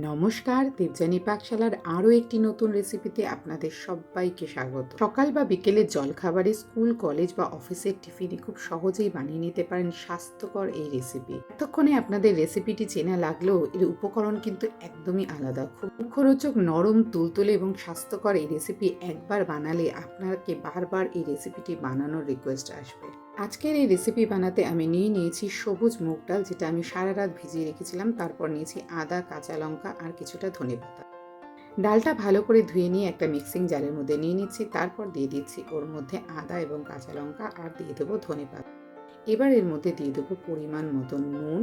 নমস্কার, দেবযানী পাকশালার আরও একটি নতুন রেসিপিতে আপনাদের সবাইকে স্বাগত। সকাল বা বিকেলের জলখাবারে, স্কুল, কলেজ বা অফিসের টিফিনে খুব সহজেই বানিয়ে নিতে পারেন স্বাস্থ্যকর এই রেসিপি। এতক্ষণে আপনাদের রেসিপিটি চেনা লাগলেও এর উপকরণ কিন্তু একদমই আলাদা। খুব মুখরোচক, নরম, তুলতুলে এবং স্বাস্থ্যকর এই রেসিপি একবার বানালে আপনাকে বারবার এই রেসিপিটি বানানোর রিকোয়েস্ট আসবে। আজকের এই রেসিপি বানাতে আমি নিয়েছি সবুজ মুগ ডাল, যেটা আমি সারা রাত ভিজিয়ে রেখেছিলাম। তারপর নিয়েছি আদা, কাঁচা লঙ্কা আর কিছুটা ধনেপাতা। ডালটা ভালো করে ধুয়ে নিয়ে একটা মিক্সিং জারের মধ্যে নিয়ে নিচ্ছি। তারপর দিয়ে দিচ্ছি ওর মধ্যে আদা এবং কাঁচা লঙ্কা আর দিয়ে দেবো ধনেপাতা। এবার এর মধ্যে দিয়ে দেবো পরিমাণ মতন নুন।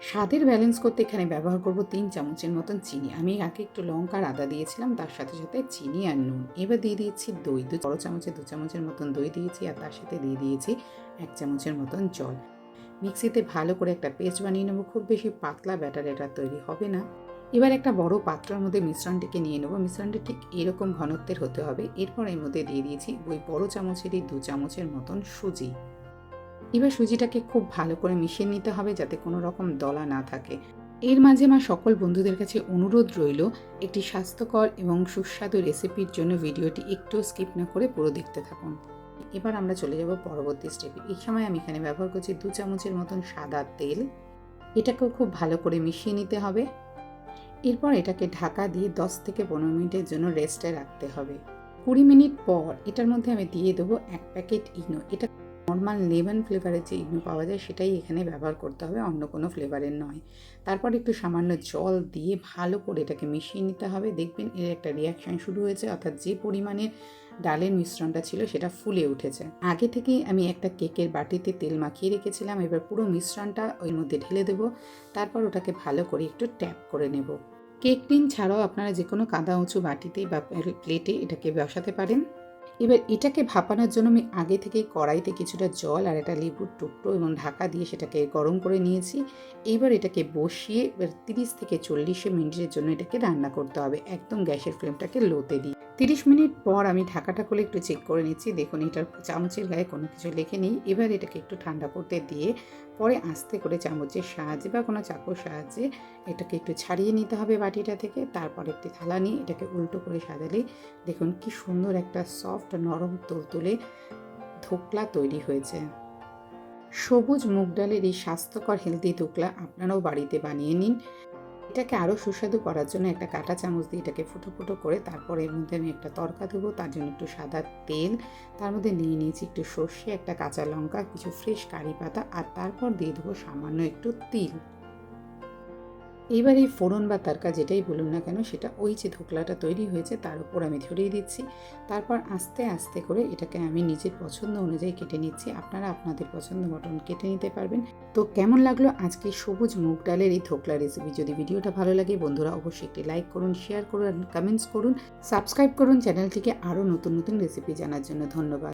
স্বাদের ব্যালেন্স করতে এখানে ব্যবহার করব 3 চামচের মতন চিনি। আমি আগে একটু লঙ্কা আর আদা দিয়েছিলাম, তার সাথে সাথে চিনি আর নুন। এবার দিয়ে দিয়েছি দই, বড় চামচে 2 চামচের মতন দই দিয়েছি আর তার সাথে দিয়ে দিয়েছি 1 চামচের মতন জল। মিক্সিতে ভালো করে একটা পেস্ট বানিয়ে নেবো। খুব বেশি পাতলা ব্যাটার এটা তৈরি হবে না। এবার একটা বড় পাত্রের মধ্যে মিশ্রণটিকে নিয়ে নেবো। মিশ্রণটি ঠিক এরকম ঘনত্বের হতে হবে। এরপর এর মধ্যে দিয়ে দিয়েছি ওই বড় চামচেরই 2 চামচের মতন সুজি। এবার সুজিটাকে খুব ভালো করে মিশিয়ে নিতে হবে যাতে কোনো রকম দলা না থাকে। এর মাঝে আমার সকল বন্ধুদের কাছে অনুরোধ রইল, একটি স্বাস্থ্যকর এবং সুস্বাদু রেসিপির জন্য ভিডিওটি একটু স্কিপ না করে পুরো দেখতে থাকুন। এবার আমরা চলে যাব পরবর্তী স্টেপে। এই সময় আমি এখানে ব্যবহার করছি 2 চামচের মতন সাদা তেল। এটাকেও খুব ভালো করে মিশিয়ে নিতে হবে। এরপর এটাকে ঢাকা দিয়ে 10 থেকে 15 মিনিটের জন্য রেস্টে রাখতে হবে। 20 মিনিট পর এটার মধ্যে আমি দিয়ে দেবো 1 প্যাকেট ইনো। এটা নর্মাল লেমন ফ্লেভারের যে ইনো পাওয়া যায় সেটাই এখানে ব্যবহার করতে হবে, অন্য কোনো ফ্লেভারের নয়। তারপর একটু সামান্য জল দিয়ে ভালো করে এটাকে মিশিয়ে নিতে হবে। দেখবেন এর একটা রিয়াকশান শুরু হয়েছে, অর্থাৎ যে পরিমাণের ডালের মিশ্রণটা ছিল সেটা ফুলে উঠেছে। আগে থেকেই আমি একটা কেকের বাটিতে তেল মাখিয়ে রেখেছিলাম। এবার পুরো মিশ্রণটা ওই মধ্যে ঢেলে দেবো। তারপর ওটাকে ভালো করে একটু ট্যাপ করে নেব। কেক টিন ছাড়াও আপনারা যে কোনো কাদা উঁচু বাটিতে বা প্লেটে এটাকে বসাতে পারেন। এবার এটাকে ভাপানোর জন্য আমি আগে থেকেই কড়াইতে কিছুটা জল আর একটা লেবুর টুকরো এবং ঢাকা দিয়ে সেটাকে গরম করে নিয়েছি। এইবার এটাকে বসিয়ে 30 থেকে 40 মিনিটের জন্য এটাকে রান্না করতে হবে, একদম গ্যাসের ফ্লেমটাকে লোতে দিই। 30 মিনিট পর আমি ঢাকাটা খুলে একটু চেক করে নিচ্ছি। দেখুন এটার চামচের গায়ে কোনো কিছু লেখে নেই। এবার এটাকে একটু ঠান্ডা করতে দিয়ে পরে আস্তে করে চামচের সাহায্যে বা কোনো চাকুর সাহায্যে এটাকে একটু ছাড়িয়ে নিতে হবে বাটিটা থেকে। তারপর একটি থালা নিয়ে এটাকে উল্টো করে সাজালে দেখুন কি সুন্দর একটা সফট, নরম, তুলতুলে ধোকলা তৈরি হয়েছে। সবুজ মুগ ডালের এই স্বাস্থ্যকর হেলদি ধোকলা আপনারাও বাড়িতে বানিয়ে নিন। এটাকে আরও সুস্বাদু করার জন্য একটা কাঁটা চামচ দিয়ে এটাকে ফুটো ফুটো করে তারপর এর মধ্যে আমি একটা তড়কা দেবো। তার জন্য একটু সাদা তেল, তার মধ্যে নিয়ে নিয়েছি একটু সর্ষে, একটা কাঁচা লঙ্কা, কিছু ফ্রেশ কারি পাতা আর তারপর দিয়ে দেবো সামান্য একটু তিল। এইবার এই ফোড়ন বা তড়কা যেটাই বলুন না কেন সেটা ওই যে ধোকলাটা তৈরি হয়েছে তার উপর আমি ছড়িয়ে দিচ্ছি। তারপর আস্তে আস্তে করে এটাকে আমি নিজের পছন্দ অনুযায়ী কেটে নিচ্ছি। আপনারা আপনাদের পছন্দ মতন কেটে নিতে পারবেন। তো কেমন লাগলো আজকে সবুজ মুগ ডালের এই ধোকলা রেসিপি? যদি ভিডিওটা ভালো লাগে বন্ধুরা অবশ্যই একটি লাইক করুন, শেয়ার করুন, কমেন্টস করুন, সাবস্ক্রাইব করুন চ্যানেলটিকে আরও নতুন নতুন রেসিপি জানার জন্য। ধন্যবাদ।